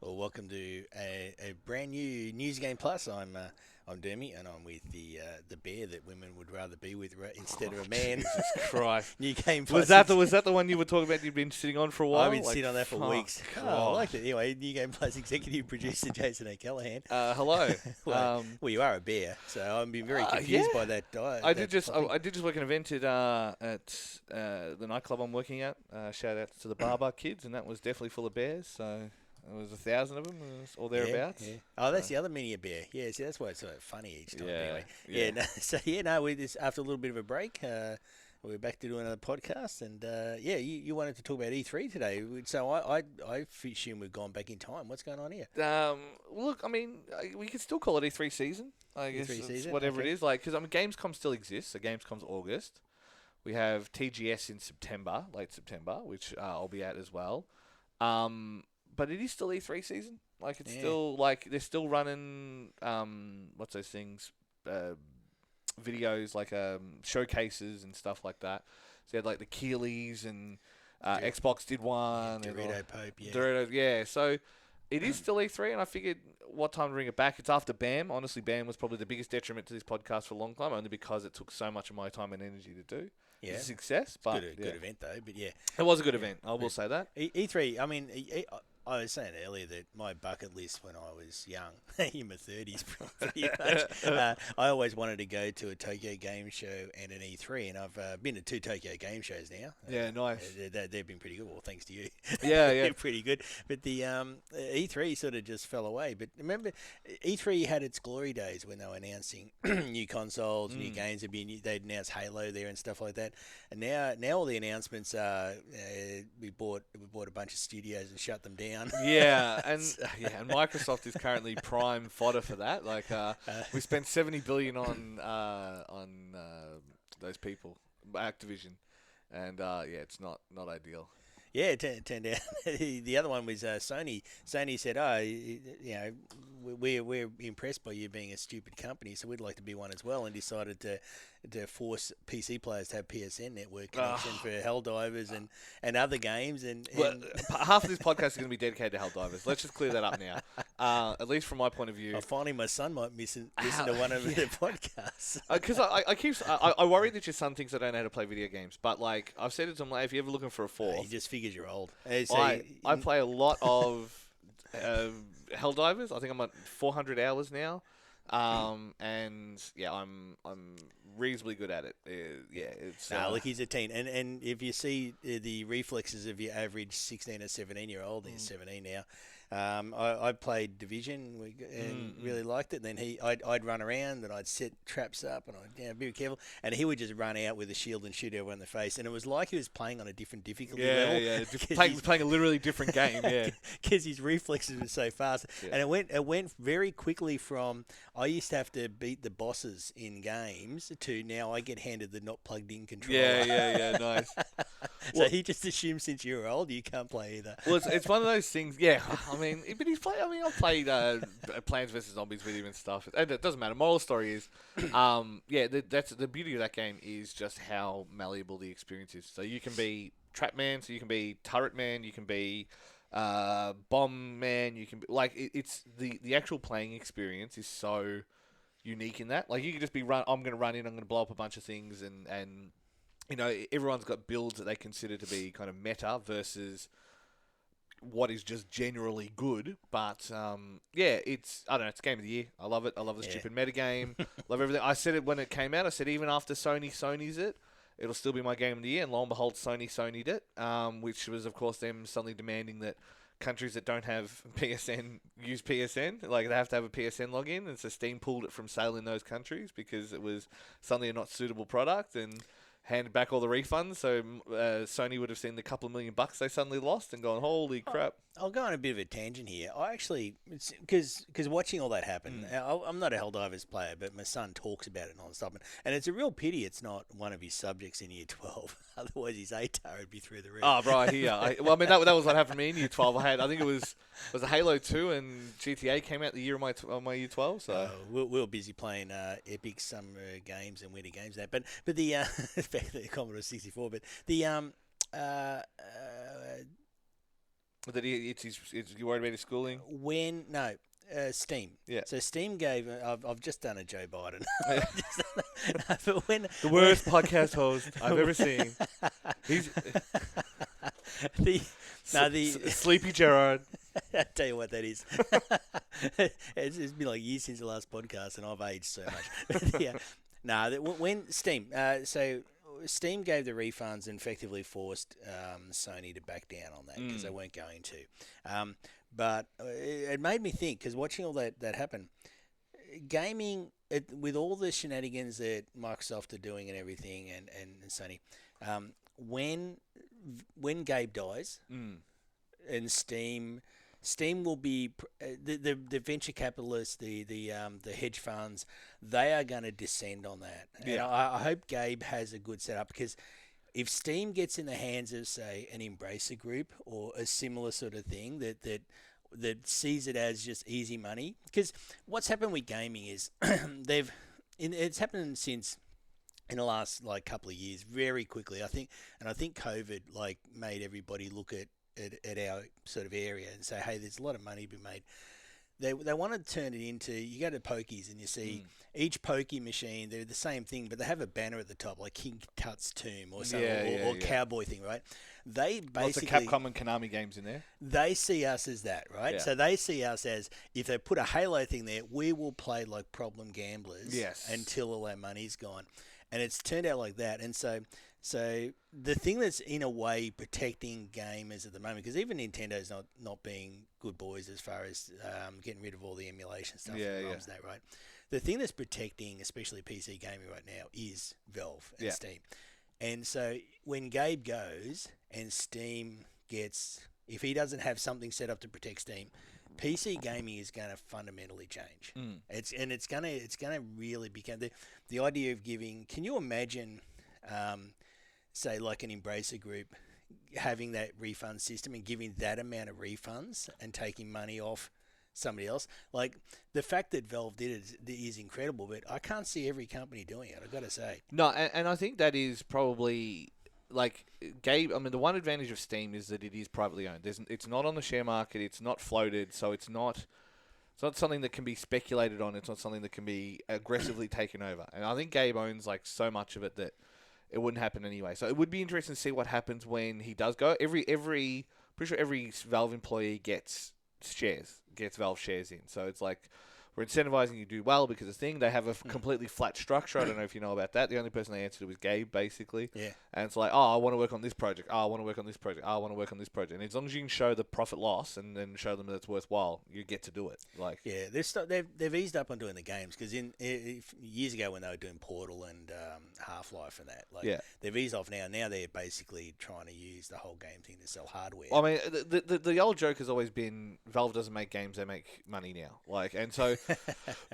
Well, welcome to a brand new News Game Plus. I'm Dermie, and I'm with the bear that women would rather be with instead of a man. Jesus Christ! New Game Was Plus. that the one you were talking about? You've been sitting on for a while. I've been sitting on that for weeks. Christ. I like it. Anyway, New Game Plus executive producer Jason O'Callaghan. Hello. well, you are a bear, so I've been very confused by that. I did just work an event at the nightclub I'm working at. Shout out to the Barbar kids, and that was definitely full of bears. So. There was 1,000 of them, or thereabouts. Yeah. Oh, that's the other mini bear. Yeah, see, that's why it's so funny each time. Anyway. After a little bit of a break, we're back to doing another podcast, and you wanted to talk about E3 today. So I assume we've gone back in time. What's going on here? Look, I mean, we could still call it E3 season. I guess E3 season? whatever it is. Like, because Gamescom still exists. So Gamescom's August. We have TGS in September, late September, which I'll be at as well. But it is still E3 season. Like, it's still, like, they're still running, what's those things, videos, like, showcases and stuff like that. So you had, like, the Keeleys and Xbox did one. Dorito Pope, yeah. Dorito, yeah. So it is still E3, and I figured what time to bring it back. It's after BAM. Honestly, BAM was probably the biggest detriment to this podcast for a long time, only because it took so much of my time and energy to do. Yeah. It's a success, but good event, though, but yeah. It was a good event, I will say that. E3, I mean... I was saying earlier that my bucket list when I was young, in my 30s pretty much, I always wanted to go to a Tokyo Game Show and an E3, and I've been to 2 Tokyo Game Shows now. Yeah, nice. They've been pretty good, well, thanks to you. Yeah. They're pretty good. But the E3 sort of just fell away. But remember, E3 had its glory days when they were announcing new consoles, new games. They'd announce Halo there and stuff like that. And now all the announcements are, we bought a bunch of studios and shut them down. Yeah, and Microsoft is currently prime fodder for that. Like, we spent $70 billion on those people, Activision, and it's not ideal. Yeah, it turned out the other one was Sony. Sony said, we're impressed by you being a stupid company, so we'd like to be one as well, and decided to force PC players to have PSN network connection for Helldivers and other games. And half of this podcast is going to be dedicated to Helldivers. Let's just clear that up now. At least from my point of view. Finally, my son might listen to one of the podcasts. Because I worry that your son thinks I don't know how to play video games. But, like, I've said it to him, like, if you're ever looking for a fourth. He just figures you're old. I play a lot of Helldivers. I think I'm at 400 hours now. I'm reasonably good at it. It's look, he's a teen, and if you see the reflexes of your average 16 or 17-year-old, he's 17 now. I played Division and really liked it. And then I'd run around and I'd set traps up and I'd be careful. And he would just run out with a shield and shoot everyone in the face. And it was like he was playing on a different difficulty level. Yeah, playing a literally different game. Yeah, because his reflexes were so fast. Yeah. And it went very quickly from I used to have to beat the bosses in games to now I get handed the not plugged in controller. Yeah, nice. So he just assumes since you're old you can't play either. Well, it's one of those things. Yeah, but he's played. I've played Plants vs Zombies with him and stuff. And it doesn't matter. Moral story is, that's the beauty of that game is just how malleable the experience is. So you can be Trap Man, so you can be Turret Man, you can be Bomb Man, you can be it's the actual playing experience is so unique in that. Like you can just be I'm going to run in, I'm going to blow up a bunch of things, and everyone's got builds that they consider to be kind of meta versus what is just generally good, but it's game of the year. I love it. I love the stupid metagame. Love everything. I said it when it came out. I said even after Sony's it'll still be my game of the year. And lo and behold, Sony'd it, which was of course them suddenly demanding that countries that don't have PSN use PSN. Like they have to have a PSN login, and so Steam pulled it from sale in those countries because it was suddenly a not suitable product and handed back all the refunds, so Sony would have seen the couple of $1 million they suddenly lost and gone, holy crap. I'll go on a bit of a tangent here. I actually, because watching all that happen, I'm not a Helldivers player, but my son talks about it non-stop, and it's a real pity it's not one of his subjects in Year 12. Otherwise, his ATAR would be through the roof. Oh, right, yeah. That was what happened to me in Year 12. I think it was a Halo 2 and GTA came out the year of my Year 12. So we were busy playing epic summer games and winter games. But the back to the Commodore 64. But the That you're worried about his schooling? Steam. Yeah. So Steam gave. I've just done a Joe Biden. But The worst podcast host I've ever seen. He's Sleepy Gerard. I'll tell you what that is. It's been like years since the last podcast, and I've aged so much. But yeah, when Steam. So Steam gave the refunds and effectively forced Sony to back down on that because they weren't going to. But it made me think, because watching all that happen, gaming, with all the shenanigans that Microsoft are doing and everything, and Sony, when Gabe dies, and Steam will be the venture capitalists, the hedge funds, they are going to descend on that. Yeah. And I hope Gabe has a good setup, because if Steam gets in the hands of, say, an Embracer Group or a similar sort of thing that sees it as just easy money, because what's happened with gaming is it's happened since in the last couple of years very quickly. I think COVID made everybody look at our sort of area and say, hey, there's a lot of money to be made. They want to turn it into, you go to pokies and you see each pokey machine, they're the same thing, but they have a banner at the top, like King Tut's Tomb or something, or cowboy thing, right? They basically... Lots of Capcom and Konami games in there. They see us as that, right? Yeah. So they see us as, if they put a Halo thing there, we will play like problem gamblers until all our money's gone. And it's turned out like that. And so the thing that's in a way protecting gamers at the moment, because even Nintendo's not being good boys as far as getting rid of all the emulation stuff and ROMs and that, right? The thing that's protecting, especially PC gaming right now, is Valve and Steam. And so when Gabe goes and Steam gets, if he doesn't have something set up to protect Steam, PC gaming is going to fundamentally change. It's going to really become the idea of giving. Can you imagine, say, like an Embracer Group having that refund system and giving that amount of refunds and taking money off somebody else? Like, the fact that Valve did it is incredible, but I can't see every company doing it, I've got to say. No, and I think that is probably, like, Gabe, I mean, the one advantage of Steam is that it is privately owned. It's not on the share market, it's not floated, so it's not something that can be speculated on, it's not something that can be aggressively taken over. And I think Gabe owns, like, so much of it that it wouldn't happen anyway. So it would be interesting to see what happens when he does go. Pretty sure every Valve employee gets Valve shares in. So it's like, we're incentivizing you to do well because of the thing. They have a completely flat structure. I don't know if you know about that. The only person they answered was Gabe, basically. Yeah. And it's like, oh, I want to work on this project. Oh, I want to work on this project. Oh, I want to work on this project. And as long as you can show the profit loss and then show them that it's worthwhile, you get to do it. Like, yeah, they've eased up on doing the games, because years ago when they were doing Portal and Half-Life and that, they've eased off now. Now they're basically trying to use the whole game thing to sell hardware. I mean, the old joke has always been Valve doesn't make games; they make money now. Like, and so.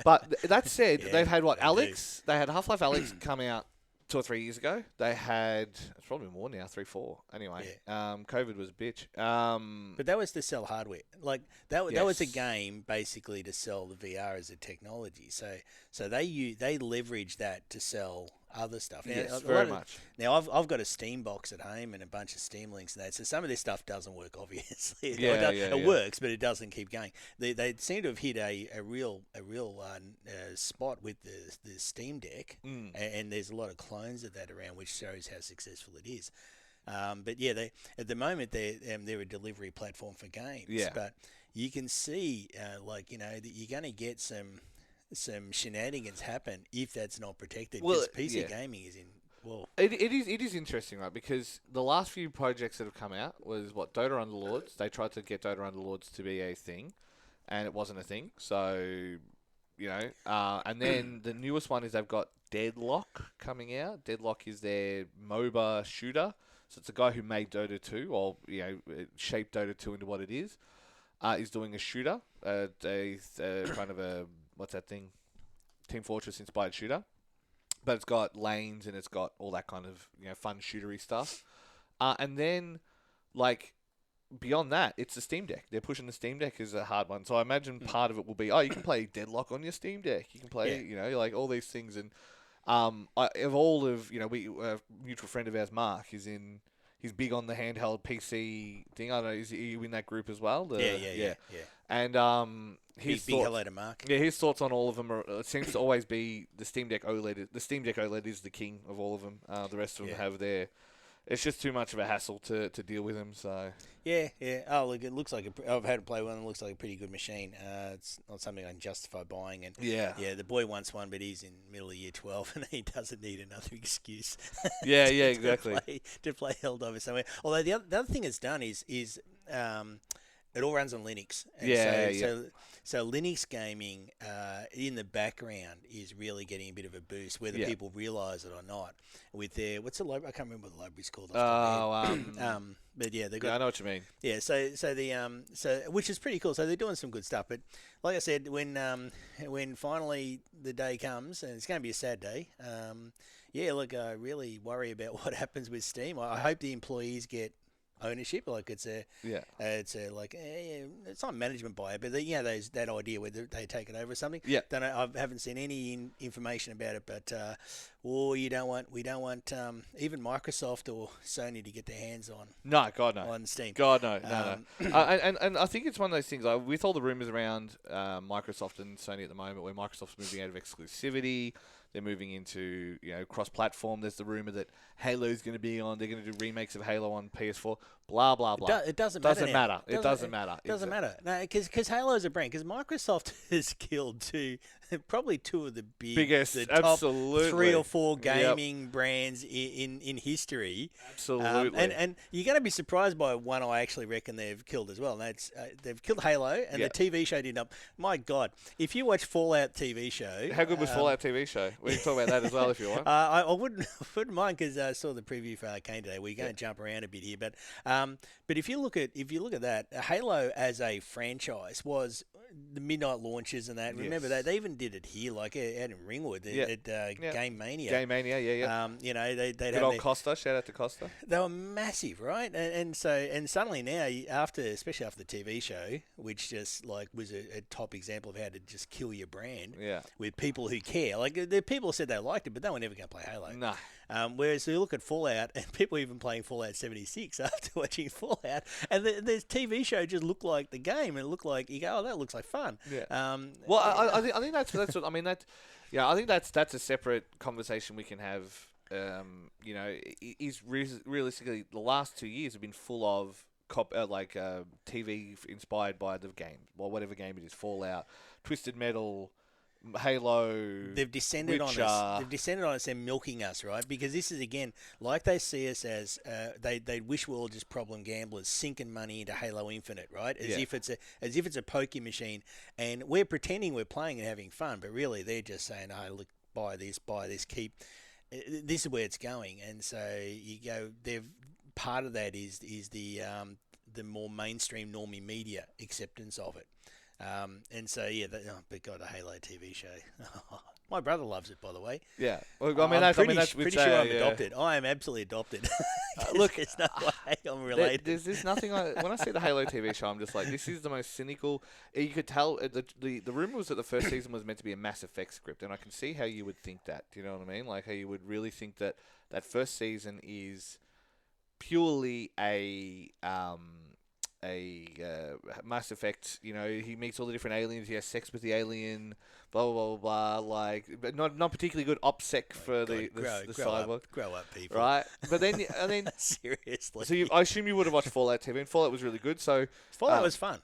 But that said, they've had Alex? They had Half-Life Alex come out 2 or 3 years ago. They had, it's probably more now, 3, 4. Anyway, COVID was a bitch. But that was to sell hardware. Like that was a game basically to sell the VR as a technology. So they leveraged that to sell other stuff. Now, yes, very much. Now I've got a Steam box at home and a bunch of Steam links and that. So some of this stuff doesn't work, obviously. It works, but it doesn't keep going. They seem to have hit a real spot with the Steam Deck, and there's a lot of clones of that around, which shows how successful it is. But yeah, at the moment they're a delivery platform for games. Yeah. But you can see that you're going to get some shenanigans happen if that's not protected. Because PC gaming is in. Well, it is interesting, right? Because the last few projects that have come out was Dota Underlords. They tried to get Dota Underlords to be a thing, and it wasn't a thing. So, and then the newest one is they've got Deadlock coming out. Deadlock is their MOBA shooter. So it's a guy who made Dota 2, or shaped Dota 2 into what it is. Is doing a shooter, kind of a what's that thing? Team Fortress inspired shooter, but it's got lanes and it's got all that kind of fun shootery stuff. And then beyond that, it's the Steam Deck. They're pushing the Steam Deck as a hard one. So I imagine part of it will be, you can play Deadlock on your Steam Deck. You can play, all these things. And a mutual friend of ours, Mark, is in he's big on the handheld PC thing. I don't know. Is he in that group as well? Yeah. And his Big hello to Mark. Yeah, his thoughts on all of them it seems to always be the Steam Deck OLED. The Steam Deck OLED is the king of all of them. The rest of them have their. It's just too much of a hassle to deal with them. So yeah. Oh, look, it looks like I've had to play one. It looks like a pretty good machine. It's not something I can justify buying. And yeah. The boy wants one, but he's in middle of year 12, and he doesn't need another excuse. Yeah, exactly. To play Helldivers somewhere. Although the other thing it's done is it all runs on Linux. And so Linux gaming in the background is really getting a bit of a boost, whether people realise it or not. With their what's the library? I can't remember what the library's called. But yeah, they got. Yeah, I know what you mean. Yeah, so which is pretty cool. So they're doing some good stuff. But like I said, when finally the day comes, and it's going to be a sad day. Look, I really worry about what happens with Steam. I hope the employees get ownership, like it's not management buyout, but that idea whether they take it over or something. Yeah, don't know. I haven't seen any information about it, but we don't want even Microsoft or Sony to get their hands on. No, God no. On Steam. God no, no. And I think it's one of those things. Like, with all the rumors around Microsoft and Sony at the moment, where Microsoft's moving out of exclusivity. They're moving into cross-platform. There's the rumor that Halo's going to be on. They're going to do remakes of Halo on PS4. Blah blah blah. It doesn't matter. It doesn't matter. It doesn't matter. No, because Halo's a brand. Because Microsoft has killed probably two of the biggest, the top 3 or 4 gaming brands in history. Absolutely. And you're going to be surprised by one I actually reckon they've killed as well. And that's they've killed Halo, and the TV show didn't up. My God, if you watch Fallout TV show, how good was Fallout TV show? We can talk about that as well if you want. I wouldn't mind because I saw the preview for Arcane today. We're going to jump around a bit here, but if you look at that, Halo as a franchise was the midnight launches and that. Yes. Remember that they even did it here, like out in Ringwood at Game Mania. Game Mania, yeah. They'd good old Costa. Shout out to Costa. They were massive, right? And suddenly now, especially after the TV show, which just like was a top example of how to just kill your brand. Yeah. With people who care, like the people said they liked it, but they were never going to play Halo. No. Whereas you look at Fallout, and people even playing Fallout 76 after watching Fallout, and the TV show just looked like the game, and it looked like you go, oh, that looks like fun. Yeah. I think that's what I mean. I think that's a separate conversation we can have. Is realistically the last 2 years have been full of TV inspired by the game, or whatever game it is, Fallout, Twisted Metal. Halo, they've descended Witcher. on us. They're milking us, right? Because this is again like they see us as they wish we were all just problem gamblers sinking money into Halo Infinite, right? As if it's a poker machine, and we're pretending we're playing and having fun, but really they're just saying, "Oh, look, buy this, keep." This is where it's going, and so you go. Part of that is the more mainstream normie media acceptance of it. But God, a Halo TV show. My brother loves it, by the way. Yeah, well, I'm pretty sure I'm adopted. I am absolutely adopted. Look, there's no way I'm related. There's nothing. When I see the Halo TV show, I'm just like, this is the most cynical. You could tell the rumor was that the first season was meant to be a Mass Effect script, and I can see how you would think that. Do you know what I mean? Like how you would really think that first season is purely a Mass Effect, he meets all the different aliens, he has sex with the alien, blah blah blah blah, like, but not particularly good OPSEC for the cyber. Grow up, people. Right, but then seriously. So I assume you would have watched Fallout TV, and Fallout was really good. So Fallout was fun.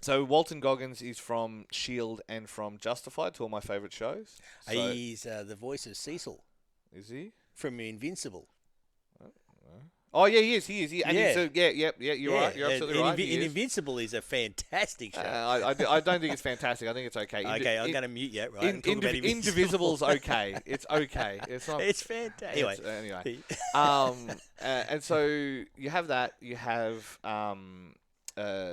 So Walton Goggins is from S.H.I.E.L.D. and from Justified, two of my favourite shows. So, he's the voice of Cecil. Is he? From Invincible. Oh yeah, he is. And you're right. You're absolutely right. Invincible is a fantastic show. I don't think it's fantastic. I think it's okay. Okay, I'm going to mute you, right? Indivisible's okay. It's okay. It's not. It's fantastic. Anyway. And so you have that. You have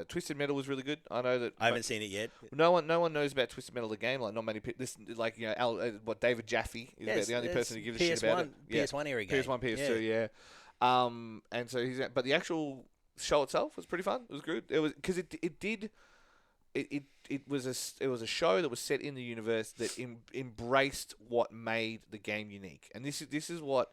Twisted Metal was really good. I know that I haven't seen it yet. No one knows about Twisted Metal the game. Like not many people. David Jaffe is about the only person who gives a shit about it. PS1 era game. PS1, PS2, yeah. And so but the actual show itself was pretty fun. It was good. It was because it was a show that was set in the universe that embraced what made the game unique. And this is what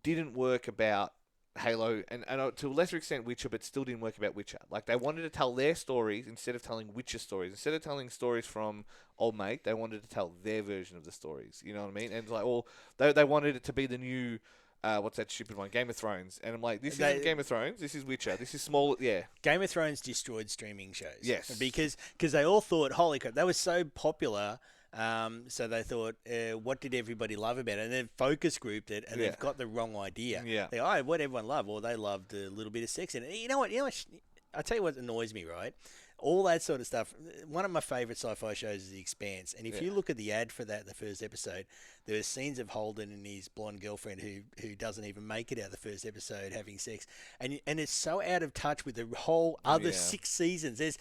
didn't work about Halo and to a lesser extent Witcher, but still didn't work about Witcher. Like they wanted to tell their stories instead of telling Witcher stories. Instead of telling stories from Old Mate, they wanted to tell their version of the stories. You know what I mean? And like, well, they wanted it to be the new. What's that stupid one? Game of Thrones. And I'm like, this isn't Game of Thrones. This is Witcher. This is small. Yeah. Game of Thrones destroyed streaming shows. Yes. Because they all thought, holy crap, that was so popular. So they thought, what did everybody love about it? And they've focus grouped it, and they've got the wrong idea. Yeah. What everyone loved? Well, they loved a little bit of sex in it. You know what? I'll tell you what annoys me, right? All that sort of stuff. One of my favourite sci-fi shows is The Expanse. And if you look at the ad for that, the first episode, there are scenes of Holden and his blonde girlfriend who doesn't even make it out the first episode having sex. And it's so out of touch with the whole other 6 seasons. There's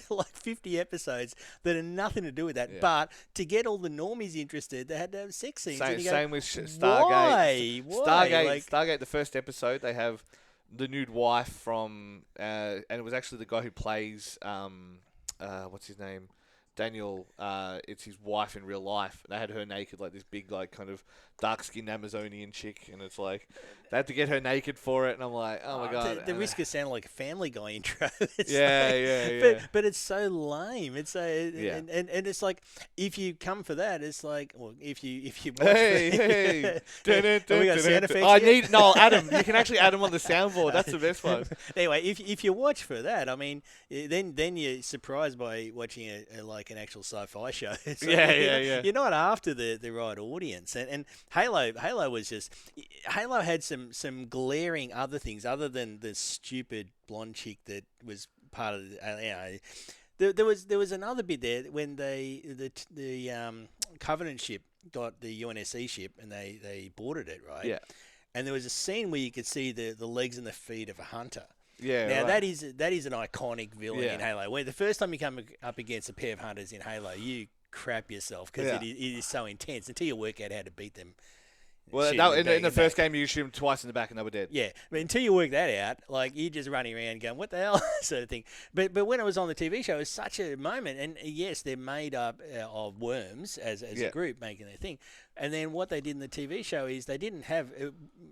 like 50 episodes that are nothing to do with that. Yeah. But to get all the normies interested, they had to have sex scenes. Same with Stargate. Why? Stargate, the first episode, they have the nude wife from, and it was actually the guy who plays, what's his name? Daniel, it's his wife in real life. They had her naked, like this big, like kind of dark-skinned Amazonian chick, and it's like they had to get her naked for it, and I'm like, oh my god. The risk of sounding like a Family Guy intro. Yeah. But it's so lame. It's so, and it's like if you come for that, it's like, well, if you watch hey. We got sound effects. I need Adam. You can actually add them on the soundboard. That's the best one. Anyway, if you watch for that, I mean, then you're surprised by watching like an actual sci-fi show. So you're not after the right audience, and Halo had some glaring other things other than the stupid blonde chick that was part of there was another bit there when the Covenant ship got the UNSC ship and they boarded it, right? Yeah. And there was a scene where you could see the legs and the feet of a hunter. Yeah. Now that is an iconic villain in Halo. Where the first time you come up against a pair of hunters in Halo, you crap yourself because it is so intense until you work out how to beat them. Well, in the first game, you shoot them twice in the back and they were dead. Yeah, but until you work that out, like you're just running around going, "What the hell?" sort of thing. But when it was on the TV show, it was such a moment. And yes, they're made up of worms as a group making their thing. And then what they did in the TV show is they didn't have.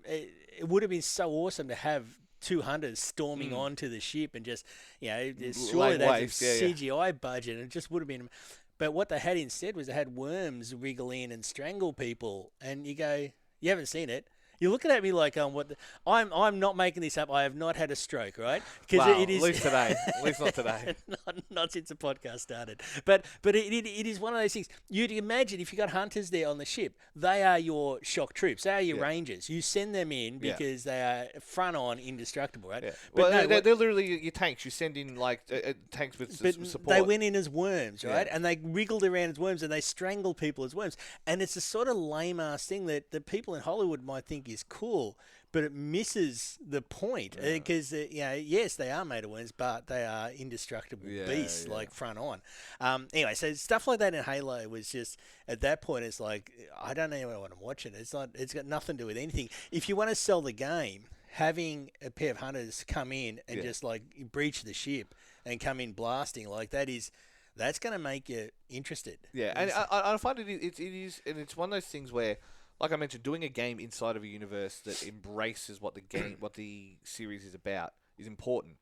It would have been so awesome to have 2 hunters storming onto the ship and just surely that's a CGI budget. It just would have been. But what they had instead was they had worms wriggle in and strangle people, and you go. You haven't seen it. You're looking at me like I'm not making this up. I have not had a stroke, right? Because it is at least today. At least not today. not since the podcast started. But it is one of those things. You'd imagine if you got hunters there on the ship, they are your shock troops. They are your rangers. You send them in because they are front on indestructible, right? Yeah. Well, they're literally your tanks. You send in like tanks with support. They went in as worms, right? And they wriggled around as worms and they strangled people as worms. And it's a sort of lame ass thing that the people in Hollywood might think is cool, but it misses the point because yes, they are made of worms, but they are indestructible beasts, like front on. Anyway, so stuff like that in Halo was just at that point. It's like I don't know what I'm watching. It's got nothing to do with anything. If you want to sell the game, having a pair of hunters come in and just like breach the ship and come in blasting like that's going to make you interested. Yeah, and I find it is, and it's one of those things where. Like I mentioned, doing a game inside of a universe that embraces what the series is about is important.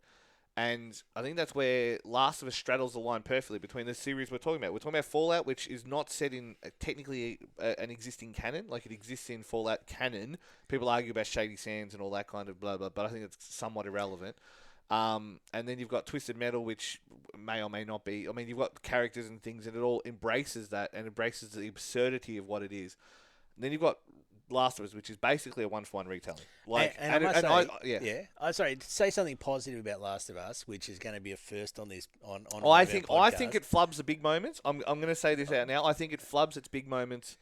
And I think that's where Last of Us straddles the line perfectly between the series we're talking about. We're talking about Fallout, which is not set in technically an existing canon. Like it exists in Fallout canon. People argue about Shady Sands and all that kind of blah, blah, but I think it's somewhat irrelevant. And then you've got Twisted Metal, which may or may not be. I mean, you've got characters and things, and it all embraces that and embraces the absurdity of what it is. And then you've got Last of Us, which is basically a one-for-one retelling. Sorry, say something positive about Last of Us, which is going to be a first on this on. I think it flubs the big moments. I'm going to say this out now. I think it flubs its big moments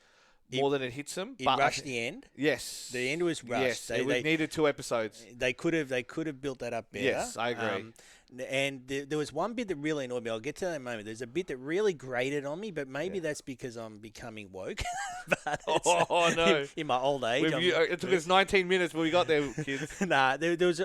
more than it hits them. It rushed the end. Yes, the end was rushed. Yes, they needed 2 episodes. They could have built that up better. Yes, I agree. And there was one bit that really annoyed me. I'll get to that in a moment. There's a bit that really grated on me, but maybe that's because I'm becoming woke. But no! In my old age, it took us 19 minutes, but we got there, kids. Nah, there was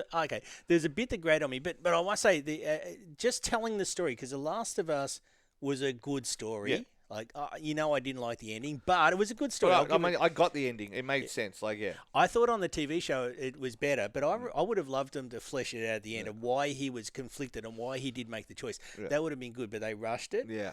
There's a bit that grated on me, but I must say just telling the story because The Last of Us was a good story. Yeah. Like, I didn't like the ending, but it was a good story. Well, I got the ending. It made sense. Like, yeah. I thought on the TV show it was better, but I would have loved them to flesh it out at the end of why he was conflicted and why he did make the choice. Yeah. That would have been good, but they rushed it. Yeah.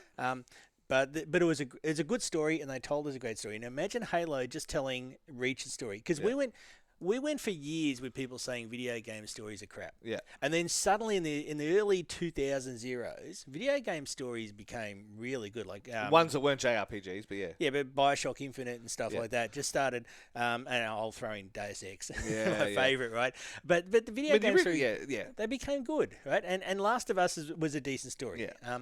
But it was a good story, and they told us a great story. And imagine Halo just telling Reach's story, because we went for years with people saying video game stories are crap. Yeah. And then suddenly in the early 2000s, video game stories became really good. Like ones that weren't JRPGs, but yeah. Yeah, but BioShock Infinite and stuff like that just started. And I'll throw in Deus Ex, my favorite, right? But the video game stories, they became good, right? And Last of Us was a decent story. Yeah.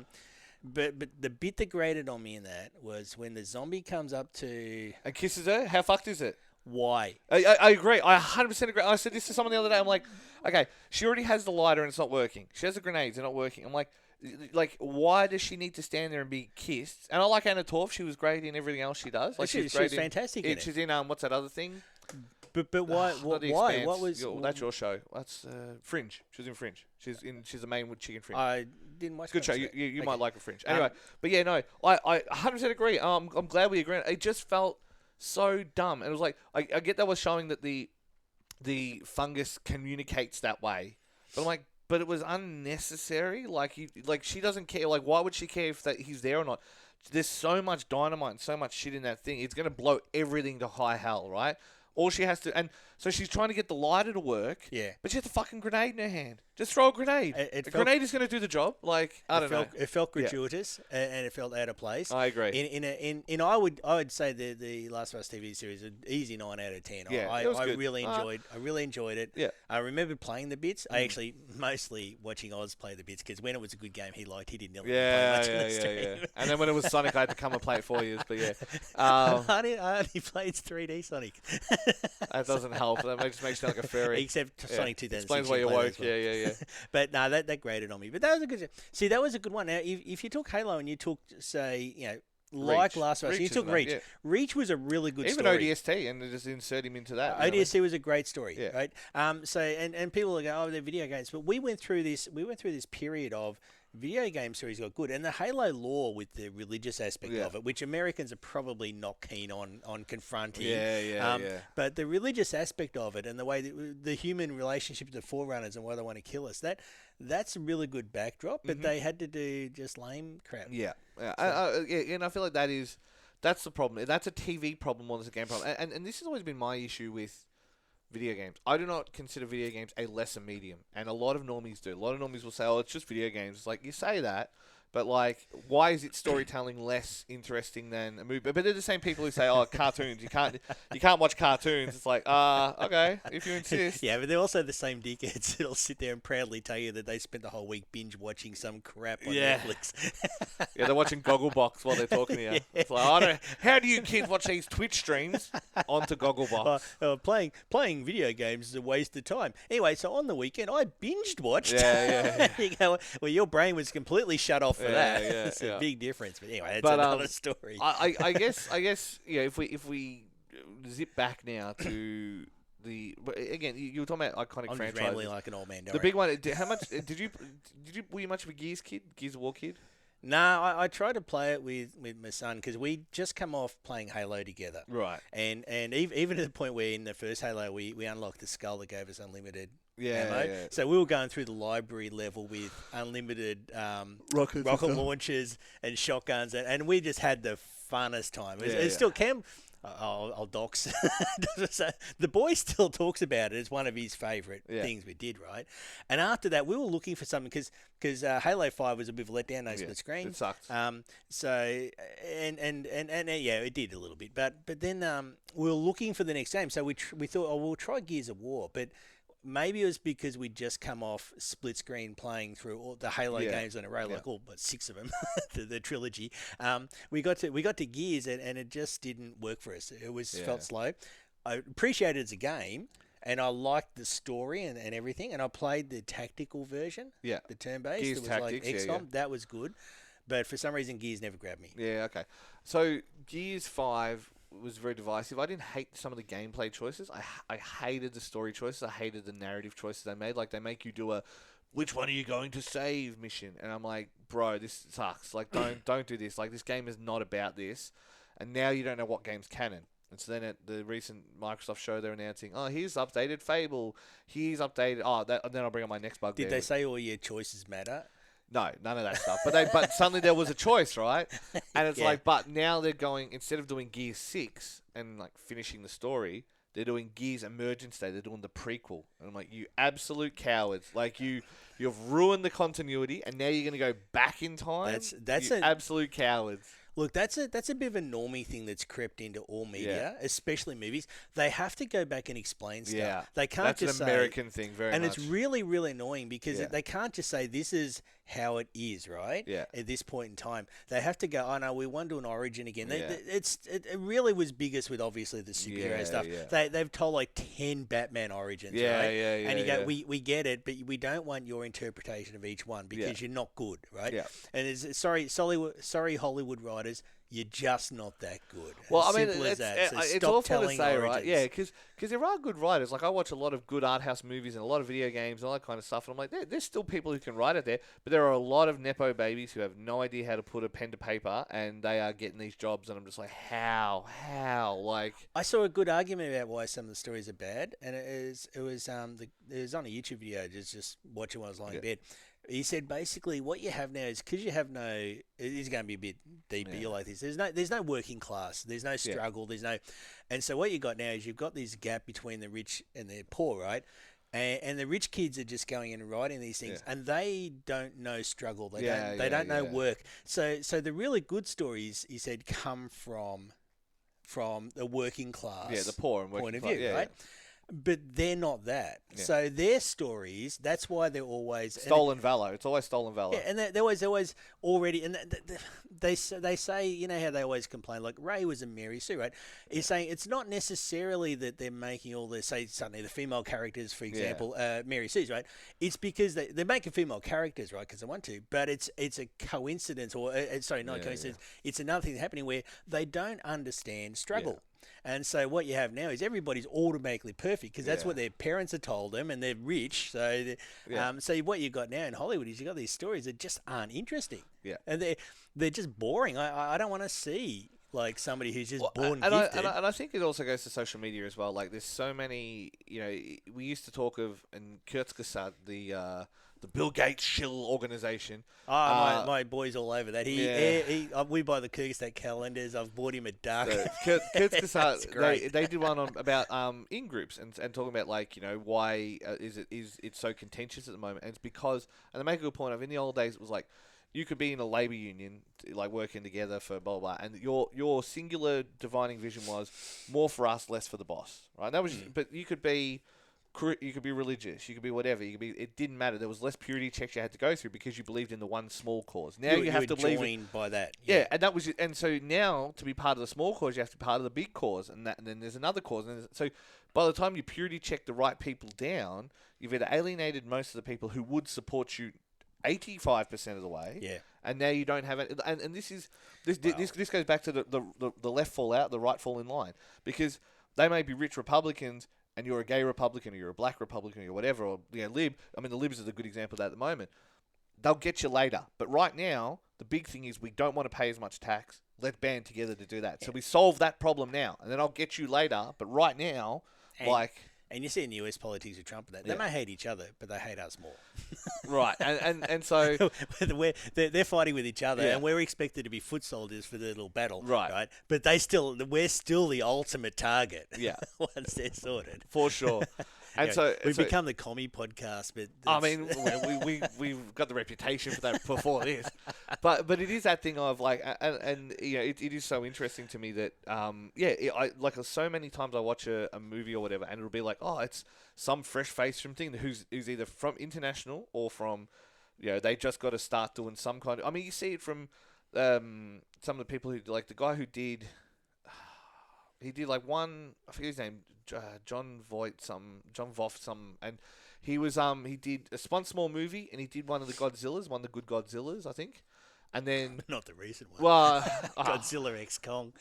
But the bit that grated on me in that was when the zombie comes up to and kisses her. How fucked is it? Why? I agree. I 100% agree. I said this to someone the other day. I'm like, okay, she already has the lighter and it's not working. She has the grenades, they're not working. I'm like, why does she need to stand there and be kissed? And I like Anna Torv. She was great in everything else she does. Like she was fantastic in it. She's in what's that other thing? But why? Why? What was? That's your show. That's Fringe. She was in Fringe. She's the main with Chicken Fringe. I didn't watch. Good show. You might like a Fringe. Anyway, but yeah, no, I 100% agree. I'm glad we agree. It just felt so dumb. And it was like, I get that was showing that the fungus communicates that way, but I'm like, but it was unnecessary. Like she doesn't care. Like, why would she care if he's there or not? There's so much dynamite and so much shit in that thing. It's gonna blow everything to high hell, right? All she has to, and so she's trying to get the lighter to work. Yeah. But she has a fucking grenade in her hand. Just throw a grenade. A grenade is going to do the job. Like, I don't know. It felt gratuitous and it felt out of place. I agree. I would say the Last of Us TV series an easy 9 out of 10. Yeah, I it was good. I really enjoyed it. Yeah. I remember playing the bits. I actually mostly watching Oz play the bits because when it was a good game, he didn't play much on the stream. And then when it was Sonic, I had to come and play it for you. But yeah, I only played 3D Sonic. That doesn't help. That just makes you like a furry. Except Sonic 2006. Explains why you're woke. Well. Yeah. But no, that grated on me. But that was a good. See, that was a good one. Now, if you took Halo and you took, say, like Last of Us, you took Reach. Yeah. Reach was a really good story. Even ODST, and just insert him into that. ODST was a great story, right? So and people will go, they're video games, but we went through this period of video game stories got good, and the Halo lore with the religious aspect of it, which Americans are probably not keen on confronting. But the religious aspect of it and the way the human relationship to the Forerunners and why they want to kill us, that's a really good backdrop. But they had to do just lame crap. Yeah. And I feel like that's the problem. That's a TV problem more than a game problem. And this has always been my issue with video games. I do not consider video games a lesser medium, and a lot of normies do. A lot of normies will say, "Oh, it's just video games." It's like, you say that, but like, why is it storytelling less interesting than a movie? But they're the same people who say, "Oh, cartoons. You can't watch cartoons." It's like, okay, if you insist. Yeah, but they're also the same dickheads that'll sit there and proudly tell you that they spent the whole week binge watching some crap on Netflix. Yeah, they're watching Gogglebox while they're talking to you. It's like, how do you kids watch these Twitch streams onto Gogglebox? Playing video games is a waste of time. Anyway, so on the weekend, I binged watched. Yeah. You go, well, your brain was completely shut off for that. It's a big difference. But anyway, that's another story. I guess if we zip back now to again, you were talking about iconic franchises. I'm rambling like an old man. The big one. How much were you much of a Gears of War kid? No, I tried to play it with my son because we just come off playing Halo together. Right. And even to the point where in the first Halo we unlocked the skull that gave us unlimited ammo. Yeah. So we were going through the library level with unlimited rocket launchers and shotguns, and we just had the funnest time. It's still Cam. I'll dox. The boy still talks about it as one of his favourite things we did, right? And after that, we were looking for something because Halo 5 was a bit of a letdown, no split screen. It sucked. So it did a little bit, but then we were looking for the next game. So we thought, we'll try Gears of War, but maybe it was because we'd just come off split screen playing through all the Halo games in a row, like all but 6 of them, the trilogy. We got to Gears and it just didn't work for us. It felt slow. I appreciate it as a game, and I liked the story and everything. And I played the tactical version, the turn-based. Gears it was Tactics, like XCOM. That was good, but for some reason Gears never grabbed me. Yeah, okay. So Gears 5 was very divisive. I didn't hate some of the gameplay choices. I hated the story choices. I hated the narrative choices they made. Like, they make you do a which one are you going to save mission? And I'm like, bro, this sucks. Like, don't do this. Like, this game is not about this. And now you don't know what game's canon. And so then at the recent Microsoft show, they're announcing, oh, here's updated Fable. Here's updated... Oh, and then I'll bring up my next bug. Did they say all your choices matter? No, none of that stuff. But suddenly there was a choice, right? And it's like, but now they're going, instead of doing Gears 6 and like finishing the story, they're doing Gears Emergence Day. They're doing the prequel. And I'm like, you absolute cowards. Like, you've ruined the continuity, and now you're going to go back in time? That's absolute cowards. Look, that's a bit of a normie thing that's crept into all media, especially movies. They have to go back and explain stuff. Yeah, they can't that's just an American thing, very much. And it's really, really annoying because they can't just say this is how it is, right? Yeah. At this point in time, they have to go. Oh no, we want to do an origin again. It really was biggest with obviously the superhero stuff. Yeah. They've told like 10 Batman origins, right? And you go, we get it, but we don't want your interpretation of each one because you're not good, right? Yeah. And it's sorry, Hollywood writers. You're just not that good. Well, as I mean, simple as that. So it's stop awful telling to say, origins. right? Yeah, because there are good writers. Like, I watch a lot of good art house movies and a lot of video games and all that kind of stuff. And I'm like, there's still people who can write it there. But there are a lot of Nepo babies who have no idea how to put a pen to paper, and they are getting these jobs. And I'm just like, how? Like, I saw a good argument about why some of the stories are bad, and it was on a YouTube video. Just watch it while I was lying in bed. He said basically what you have now is because you have no. It is going to be a bit deep, but you're like this. There's no working class. There's no struggle. There's no, and so what you got now is you've got this gap between the rich and the poor, right? And the rich kids are just going in and writing these things, and they don't know struggle. They don't know work. So the really good stories, he said, come from the working class, the poor and working point of class, view, right? But they're not that. Yeah. So their stories, that's why they're always... Stolen valor. It's always stolen valor. Yeah, and they're always already... And they say, you know how they always complain, like Ray was a Mary Sue, right? He's saying it's not necessarily that they're making all the, say, suddenly the female characters, for example, Mary Sue's, right? It's because they're making female characters, right, because they want to, but it's a coincidence, or, not a coincidence, it's another thing happening where they don't understand struggle. Yeah. And so what you have now is everybody's automatically perfect because that's what their parents have told them, and they're rich. So, so what you've got now in Hollywood is you've got these stories that just aren't interesting. Yeah, and they're just boring. I don't want to see like somebody who's just born gifted. And I think it also goes to social media as well. Like there's so many. You know, we used to talk of and Kurzgesagt, the Bill Gates shill organization. Oh, my boy's all over that. We buy the Kyrgyzstan calendars. I've bought him a duck. Kurzgesagt, they did one about in-groups and talking about like, you know, why is it so contentious at the moment. And it's because, and they make a good point of, in the old days it was like, you could be in a labour union, like working together for blah, blah, blah, and your singular divining vision was more for us, less for the boss, right? And that was, but you could be religious, you could be whatever, it didn't matter. There was less purity checks you had to go through because you believed in the one small cause. Now you have to believe joined by that. Yeah, and that was, and so now to be part of the small cause, you have to be part of the big cause, and then there's another cause, and so by the time you purity check the right people down, you've either alienated most of the people who would support you 85% of the way, and now you don't have it. And this goes back to the left fall out, the right fall in line, because they may be rich Republicans, and you're a gay Republican, or you're a black Republican, or whatever, or lib. I mean, the libs is a good example of that at the moment. They'll get you later, but right now the big thing is we don't want to pay as much tax. Let's band together to do that. So we solve that problem now, and then I'll get you later. But right now, And you see in the US politics with Trump, they may hate each other, but they hate us more. Right, and so they're fighting with each other, and we're expected to be foot soldiers for the little battle, right? But we're still the ultimate target. Yeah, once they're sorted, for sure. And so we've become the commie podcast, but I mean, we've got the reputation for that before this, but it is that thing of like, and you know, it is so interesting to me that I like so many times I watch a movie or whatever, and it'll be like, oh, it's some fresh face from thing who's either from international or from, you know, they just got to start doing some kind of. I mean, you see it from some of the people who, like the guy who did. He did like one, I forget his name, John Voight, and he was he did a small movie, and he did one of the good Godzillas, I think, And then, Not the recent one. well, Godzilla X Kong.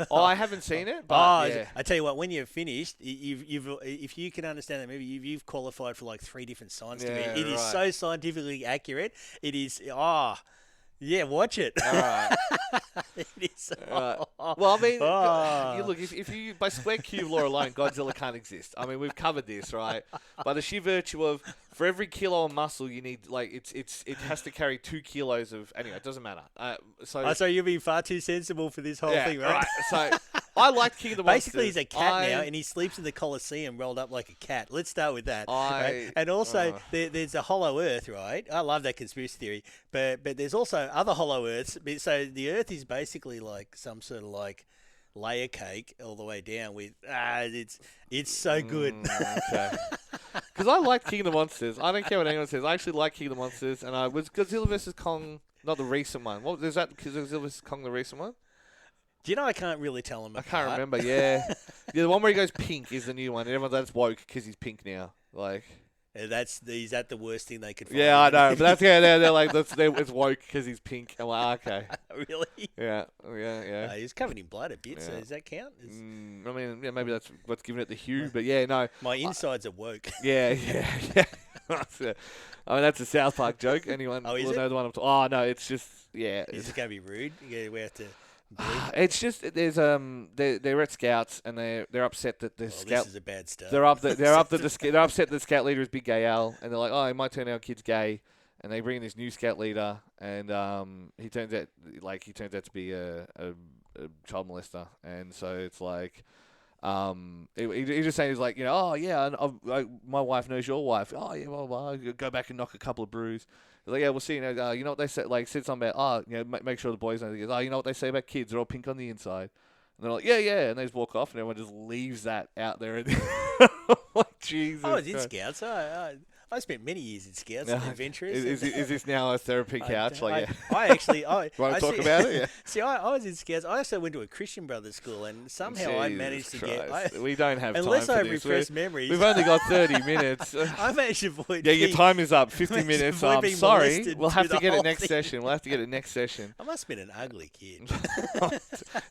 I haven't seen it, but yeah. I tell you what, when you're finished, you've if you can understand that movie, you've qualified for like 3 different signs to me. Yeah, It is right. so scientifically accurate. It is. Yeah, watch it. All right. It is. Well, I mean, Oh. you look, if you by square cube law alone, Godzilla can't exist. I mean, we've covered this, right? By the sheer virtue of for every kilo of muscle, you need it has to carry 2 kilos of. Anyway, it doesn't matter. So you're being far too sensible for this whole thing, right? So I liked King of the Monsters. Basically, he's a cat now, and he sleeps in the Colosseum rolled up like a cat. Let's start with that. Right? And also, there's a hollow Earth, right? I love that conspiracy theory, but there's also other hollow Earths. So the Earth is basically like some sort of like layer cake all the way down. With it's so good. Okay. Because I like King of the Monsters. I don't care what anyone says. I actually like King of the Monsters, and I was Godzilla vs Kong, not the recent one. What is that? Godzilla vs Kong, the recent one? Do you know I can't really tell them apart? I can't remember. Yeah, the one where he goes pink is the new one, and everyone's that's woke because he's pink now. Like, is that the worst thing they could find? yeah, I know, but that's they're like it's woke because he's pink. I'm like, okay, really? Yeah. He's covered in blood a bit, so Yeah. does that count? I mean, yeah, maybe that's what's giving it the hue, but yeah, no. My insides are woke. Yeah. I mean, that's a South Park joke. Anyone Oh, is will it? know the one I'm talking. Oh no, it's just yeah. Is it going to be rude? Yeah, we have to. It's just there's they're at Scouts and they're upset that the Scout. This is a bad start. They're upset that the Scout leader is Big Gay Al, and they're like, oh, it might turn our kid's gay, and they bring in this new Scout leader, and he turns out to be a child molester, and so it's like. He just saying he's like, oh yeah, my wife knows your wife. Oh yeah, well, I'll go back and knock a couple of brews. He's like, yeah, we'll see. You know what they said? Like, said something about, make sure the boys know. He goes, you know what they say about kids? They're all pink on the inside. And they're like, yeah, and they just walk off, and everyone just leaves that out there. Like, Jesus. I was in Scouts. I spent many years in Scouts and adventurers. Is this now a therapy couch? I actually, want to talk about it? Yeah. See, I was in Scouts. I also went to a Christian brothers school, and somehow I managed to get. We don't have time for unless I this. repress memories. We've only got 30 minutes. I managed to avoid. Yeah, your time is up. 50 minutes. I'm sorry. We'll have to get it next session. session. I must have been an ugly kid.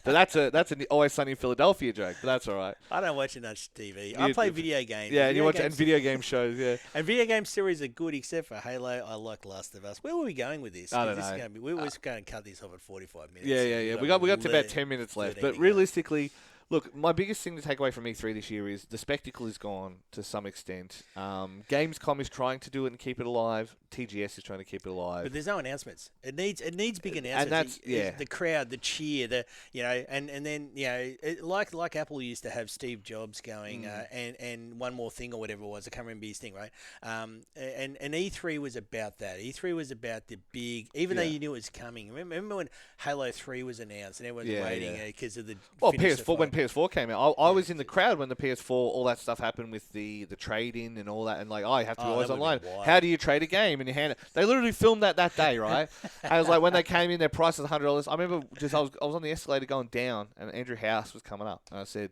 But that's an Always Sunny in Philadelphia joke. But that's all right. I don't watch enough TV. I play video games. Yeah, and you watch video game shows. Yeah, and video game series are good except for Halo. I like Last of Us. Where were we going with this? I don't know. We were going to cut this off at 45 minutes. Yeah. We got to about 10 minutes left. But realistically, look, my biggest thing to take away from E3 this year is the spectacle is gone to some extent. Gamescom is trying to do it and keep it alive. TGS is trying to keep it alive. But there's no announcements. It needs big announcements. And that's the crowd, the cheer, and then like Apple used to have Steve Jobs going and one more thing or whatever it was. I can't remember his thing, right? And E3 was about that. E3 was about the big, even though you knew it was coming. Remember when Halo 3 was announced and everyone was waiting because of the PS4 when PS4 came out. I was in the crowd when the PS4 all that stuff happened with the trade in and all that, and like you have to be always online. How do you trade a game? And you hand it. They literally filmed that day, right? And it was like when they came in, their price was $100. I remember I was on the escalator going down, and Andrew House was coming up, and I said,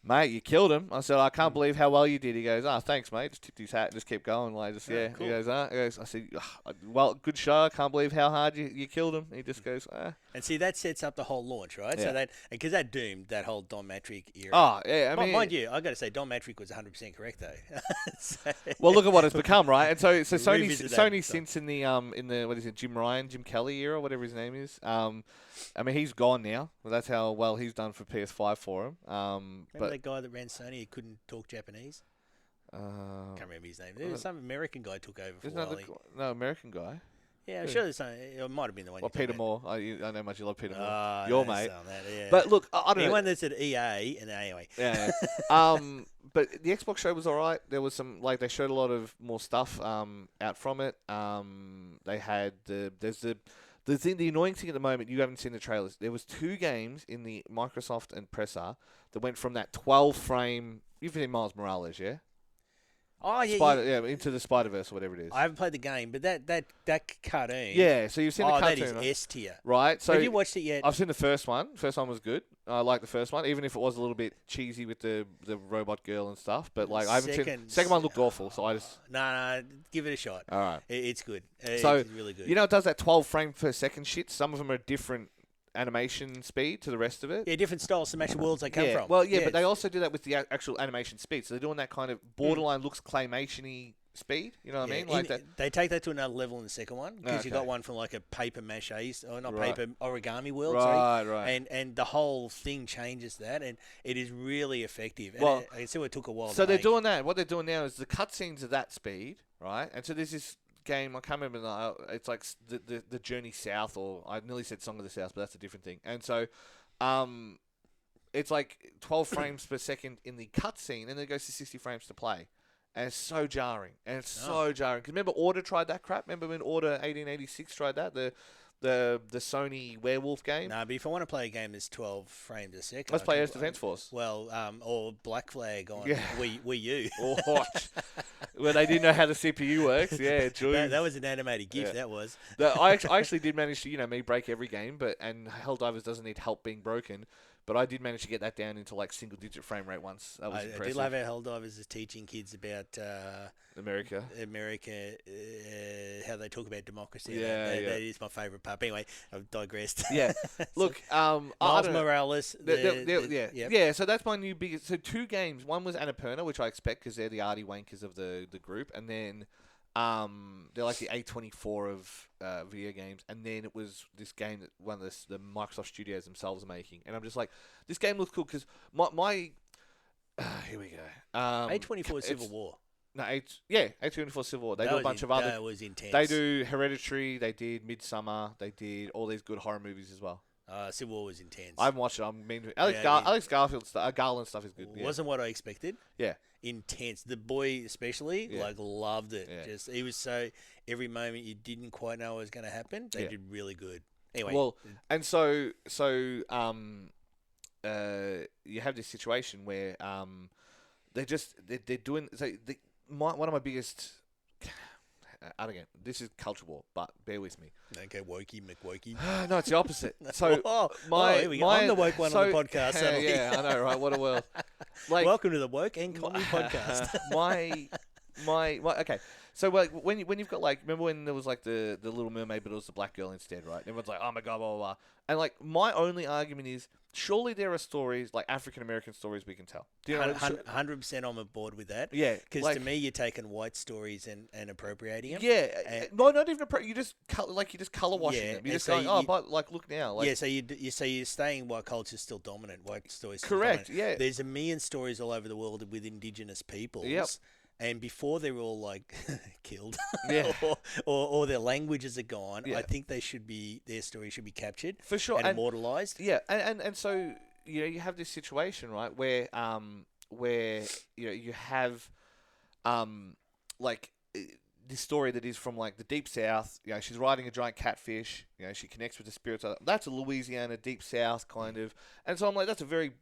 mate, you killed him. I said, I can't believe how well you did. He goes, thanks, mate. Just tipped his hat and just kept going. Like, just, yeah. Cool. He goes, I said, well, good show. I can't believe how hard you killed him. He just goes, And see, that sets up the whole launch, right? Yeah. So because that doomed that whole Don Matrick era. Oh, yeah. I mean, mind you, I got to say, Don Matrick was 100% correct, though. Well, look at what it's become, right? And so Sony since in the what is it, Jim Kelly era, whatever his name is. I mean, he's gone now. Well, that's how well he's done for PS5 for him. Remember that guy that ran Sony who couldn't talk Japanese? Can't remember his name. There was some American guy took over for a while. No, American guy. Yeah, I'm sure there's some. It might have been the one. Well, Peter Moore. I know how much you love Peter Moore. Your mate. Yeah. But look, I don't know. Anyone that's at EA, and anyway. Yeah. But the Xbox show was alright. There was some they showed a lot of more stuff out from it. They had the annoying thing at the moment, you haven't seen the trailers. There was 2 games in the Microsoft and presser that went from that 12 frame. You've seen Miles Morales, yeah? Oh yeah. Into the Spider-Verse or whatever it is. I haven't played the game, but that cartoon. Yeah, so you've seen the cartoon. That is right? S tier. Right. So have you watched it yet? I've seen the first one. First one was good. I like the first one, even if it was a little bit cheesy with the robot girl and stuff. But like I haven't seen second one looked awful, so I just no, give it a shot. All right, it's good. So it's really good. You know, it does that 12 frame per second shit. Some of them are different animation speed to the rest of it. Yeah, different styles, some actual worlds they come from. Well, but they also do that with the actual animation speed. So they're doing that kind of borderline looks claymation-y speed. You know what I mean? Like that. They take that to another level in the second one because you got one from like a paper mache, or not paper origami world. Right. And the whole thing changes that, and it is really effective. And well, I see it took a while. So they're doing that. What they're doing now is the cutscenes are that speed, right? And so there's this game, I can't remember, it's like the Journey South, or I nearly said Song of the South, but that's a different thing. And so it's like 12 frames per second in the cutscene, and then it goes to 60 frames to play. And it's so jarring. So jarring. Because remember Order tried that crap? Remember when Order 1886 tried that? The Sony werewolf game? No, but if I want to play a game that's 12 frames a second... Let's play Earth Defense Force. Well, or Black Flag on Wii U. Well, they didn't know how the CPU works. Yeah, that was an animated GIF, that was. I actually did manage to, me break every game, and Helldivers doesn't need help being broken. But I did manage to get that down into like single-digit frame rate once. That was impressive. I did love how Helldivers is teaching kids about America, how they talk about democracy. That is my favourite part. But anyway, I've digressed. Yeah. Look, Miles Morales. So that's my new biggest. So 2 games. One was Annapurna, which I expect because they're the arty wankers of the group, and then they're like the A24 of video games, and then it was this game that one of the Microsoft studios themselves are making, and I'm just like, this game looks cool because my here we go. A24 Civil War. No, A24 Civil War. They do a bunch of other. That was intense. They do Hereditary. They did Midsummer. They did all these good horror movies as well. Civil War was intense. I haven't watched it. Alex Garfield stuff, Garland stuff is good. Wasn't what I expected. Yeah. Intense. The boy especially, loved it. Yeah. Just he was so every moment you didn't quite know what was going to happen. They did really good. Anyway. Well, and so you have this situation where they're doing one of my biggest. And again, this is culture war, but bear with me. Okay, wokey, McWokey. No, it's the opposite. So here we go. I'm the woke one on the podcast. I know, right? What a world! Like, welcome to the Woke and Comedy Podcast. Okay. So when you've got like, remember when there was like the Little Mermaid, but it was the black girl instead, right? Everyone's like, oh my god, blah blah blah. And like, my only argument is, surely there are stories like African American stories we can tell. 100% I'm aboard with that. Yeah, because to me, you're taking white stories and appropriating them. Yeah, no, not even you just color washing them. You're just going, but like, look now. Like, so you're saying white culture's still dominant. White stories. Correct. Still dominant. Yeah. There's a million stories all over the world with indigenous peoples. Yep. And before they're all like killed, or their languages are gone, I think their story should be captured for sure and immortalized. Yeah, and so you have this situation, right, where you have like this story that is from like the deep south. She's riding a giant catfish. She connects with the spirits. That's a Louisiana deep south kind of, and so I'm like, that's a very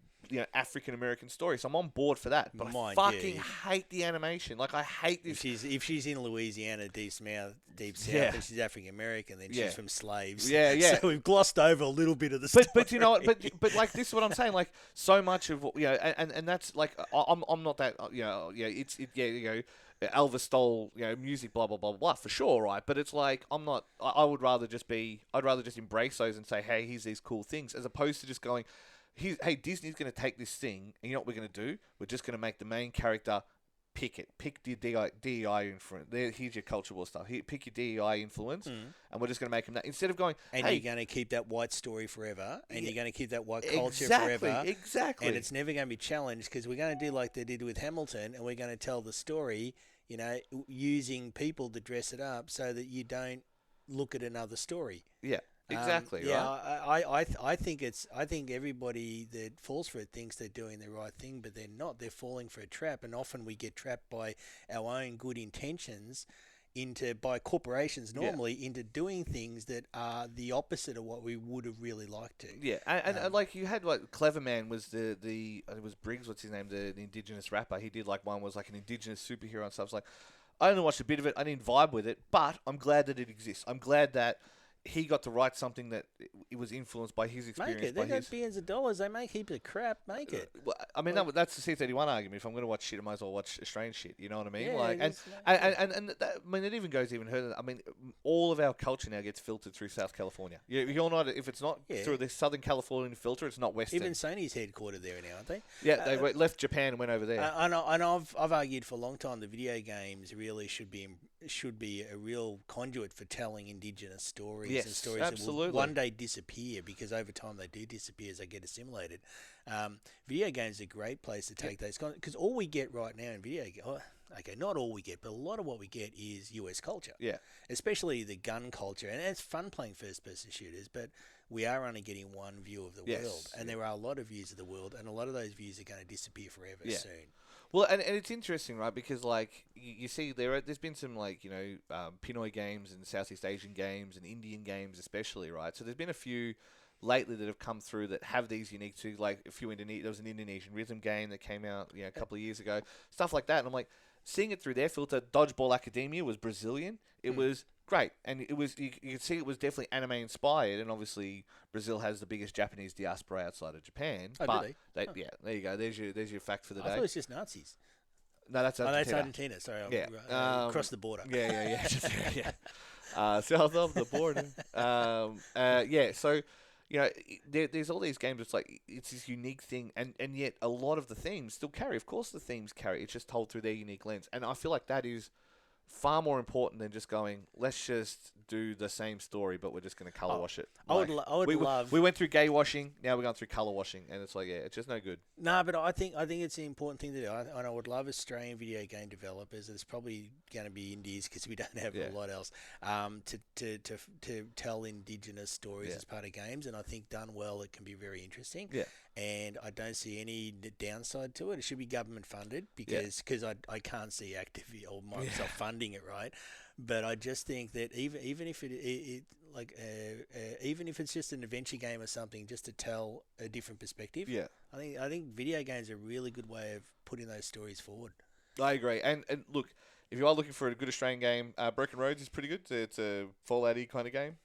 African American story, so I'm on board for that. But I fucking hate the animation. Like, I hate this. If she's in Louisiana, deep south, and she's African American, then she's from slaves. Yeah. So we've glossed over a little bit of the story. But you know what? But like, this is what I'm saying. Like, so much of and that's like, I'm not that. Elvis stole music, blah blah blah blah, for sure, right? But it's like, I'm not. I'd rather just embrace those and say, hey, here's these cool things, as opposed to just going, hey, Disney's going to take this thing, and you know what we're going to do? We're just going to make the main character pick it. Pick the DEI influence. Here's your culture war stuff. Pick your DEI influence, and we're just going to make him that. Instead of going, and you're going to keep that white story forever, and you're going to keep that white culture forever. Exactly. And it's never going to be challenged, because we're going to do like they did with Hamilton, and we're going to tell the story, using people to dress it up so that you don't look at another story. Yeah. Exactly. Right? I think everybody that falls for it thinks they're doing the right thing, but they're not. They're falling for a trap, and often we get trapped by our own good intentions by corporations normally into doing things that are the opposite of what we would have really liked to. Yeah, and like you had like Clever Man was the it was Briggs, what's his name, the indigenous rapper. He did like one was like an indigenous superhero and stuff. It's like I only watched a bit of it. I didn't vibe with it, but I'm glad that it exists. I'm glad that he got to write something that it was influenced by his experience. Make it. They got billions of dollars. They make heaps of crap. Make it. Well, I mean, that's the C31 argument. If I'm going to watch shit, I might as well watch Australian shit. You know what I mean? Yeah, like, and that, I mean, it even goes even further. I mean, all of our culture now gets filtered through South California. You're not if it's not through the Southern Californian filter, it's not Western. Even Sony's headquartered there now, aren't they? Yeah, they left Japan and went over there. And I've argued for a long time the video games really should be a real conduit for telling indigenous stories and stories that will one day disappear, because over time they do disappear as they get assimilated. Video games are a great place to take those, because all we get right now in video games, okay, not all we get, but a lot of what we get is US culture. Yeah. Especially the gun culture. And it's fun playing first-person shooters, but we are only getting one view of the world. And there are a lot of views of the world, and a lot of those views are going to disappear forever soon. Well, and it's interesting, right? Because like you see, there's been some like Pinoy games and Southeast Asian games and Indian games, especially, right? So there's been a few lately that have come through that have these unique to like a few there was an Indonesian rhythm game that came out a couple of years ago, stuff like that. And I'm like seeing it through their filter. Dodgeball Academia was Brazilian. It was great, and it was you could see it was definitely anime inspired, and obviously Brazil has the biggest Japanese diaspora outside of Japan. Oh, but do they? Yeah, there you go. There's your fact for the day. I thought it was just Nazis. No, that's Argentina. That's Argentina. Sorry, across the border. Yeah. South of the border. So there's all these games. It's like it's this unique thing, and yet a lot of the themes still carry. Of course, the themes carry. It's just told through their unique lens, and I feel like that is far more important than just going, let's just do the same story, but we're just going to color wash it. I would love. We went through gay washing. Now we're going through color washing, and it's like, it's just no good. No, but I think it's an important thing to do. And I would love Australian video game developers. There's probably going to be indies because we don't have a lot else. To tell indigenous stories as part of games, and I think done well, it can be very interesting. Yeah. And I don't see any downside to it. It should be government funded because I can't see Activision or Microsoft funding it, right? But I just think that even if even if it's just an adventure game or something, just to tell a different perspective. Yeah. I think video games are a really good way of putting those stories forward. I agree. And look, if you are looking for a good Australian game, Broken Roads is pretty good. It's a Fallout-y kind of game.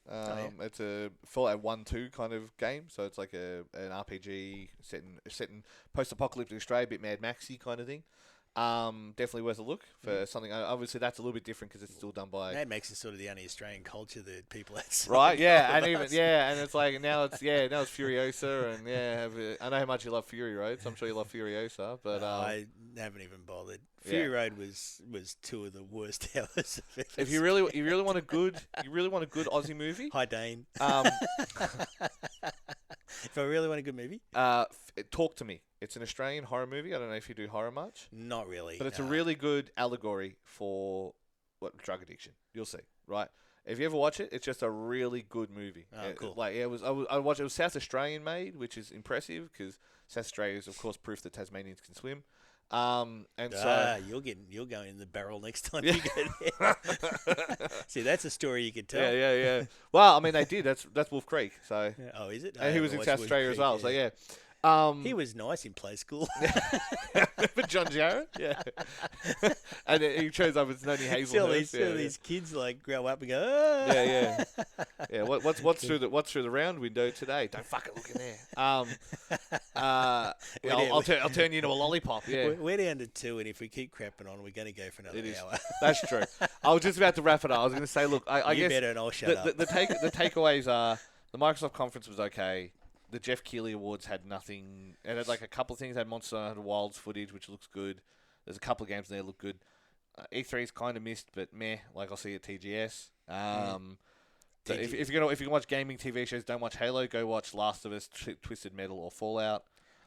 It's a Fallout 1-2 kind of game. So it's like an RPG set in post-apocalyptic Australia, a bit Mad Maxy kind of thing. Definitely worth a look for something. Obviously, that's a little bit different because it's still done by. Mad Max is sort of the only Australian culture that people have. Right? Yeah, and and it's like now it's Furiosa, and I know how much you love Fury Road, so I'm sure you love Furiosa, but I haven't even bothered. Fury Road was two of the worst hours. If you really want a good Aussie movie, Hi Dane. If I really want a good movie, Talk to Me. It's an Australian horror movie. I don't know if you do horror much. Not really. But it's a really good allegory for drug addiction. You'll see, right? If you ever watch it, it's just a really good movie. Oh, cool. I watched. It was South Australian made, which is impressive because South Australia is, of course, proof that Tasmanians can swim. So you're going in the barrel next time you go there. See, that's a story you could tell. Yeah. Well, I mean, they did. That's Wolf Creek. So. Oh, is it? And he was in South Australia as well. So yeah. He was nice in play school. But John Jarrett, and he shows up as Noni Hazelhurst. See these kids like grow up and go, oh. Yeah. What's through the round window today? Don't fucking look in there. I'll turn you into a lollipop. Yeah, we're down to 2, and if we keep crapping on, we're going to go for another hour. That's true. I was just about to wrap it up. I was going to say, look, I guess better, and I'll shut up. The takeaways are the Microsoft conference was okay. The Jeff Keighley Awards had nothing. It had like a couple of things. It had Monster Hunter Wilds footage, which looks good. There's a couple of games in there that look good. E3's kind of missed, but meh. Like I'll see at TGS. So if you can watch gaming TV shows, don't watch Halo. Go watch Last of Us, Twisted Metal, or Fallout.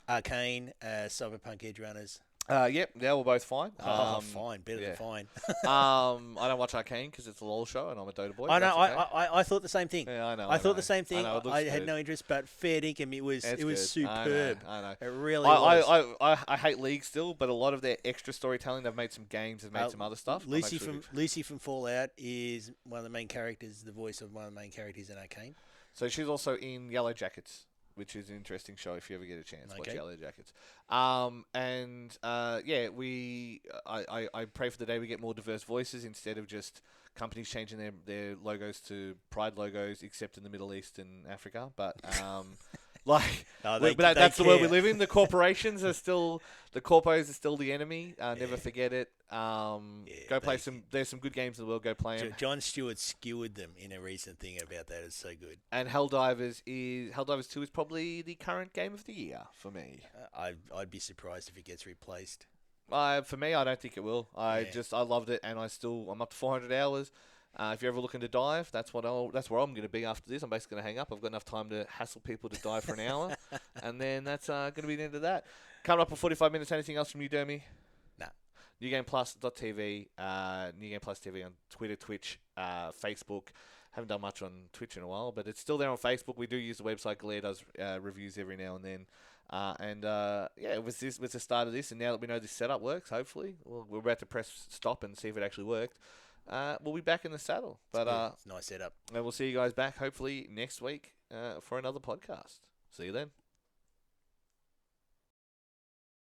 Arcane, Cyberpunk Edge Runners. Yep, they were both fine. Fine, better than fine. I don't watch Arcane because it's a LOL show, and I'm a Dota boy. I know. Okay. I thought the same thing. Yeah, I know. I thought the same thing. I know, I had no interest, but fair dinkum, it was good. superb. I know. It really was. I hate League still, but a lot of their extra storytelling, they've made some games, they've made some other stuff. Lucy from Fallout is one of the main characters, the voice of one of the main characters in Arcane. So she's also in Yellow Jackets, which is an interesting show if you ever get a chance. Watch Yellow Jackets. I pray for the day we get more diverse voices instead of just companies changing their logos to pride logos, except in the Middle East and Africa. But that's the world we live in. The corporations are still the corpos are still the enemy. Never forget it. Go play some. There's some good games in the world. Go play them. John Stewart skewered them in a recent thing about that. It's so good. And Helldivers 2 is probably the current game of the year for me. I'd be surprised if it gets replaced. For me, I don't think it will. I loved it, and I'm up to 400 hours. If you're ever looking to dive, that's where I'm going to be after this. I'm basically going to hang up. I've got enough time to hassle people to dive for an hour, and then that's going to be the end of that. Coming up in 45 minutes. Anything else from you, Dermie? Nah. NewGamePlus.tv, New Game Plus TV on Twitter, Twitch, Facebook. Haven't done much on Twitch in a while, but it's still there on Facebook. We do use the website. Galea does reviews every now and then. It was the start of this, and now that we know this setup works, hopefully, we're about to press stop and see if it actually worked. We'll be back in the saddle. But it's a nice setup. And we'll see you guys back hopefully next week for another podcast. See you then.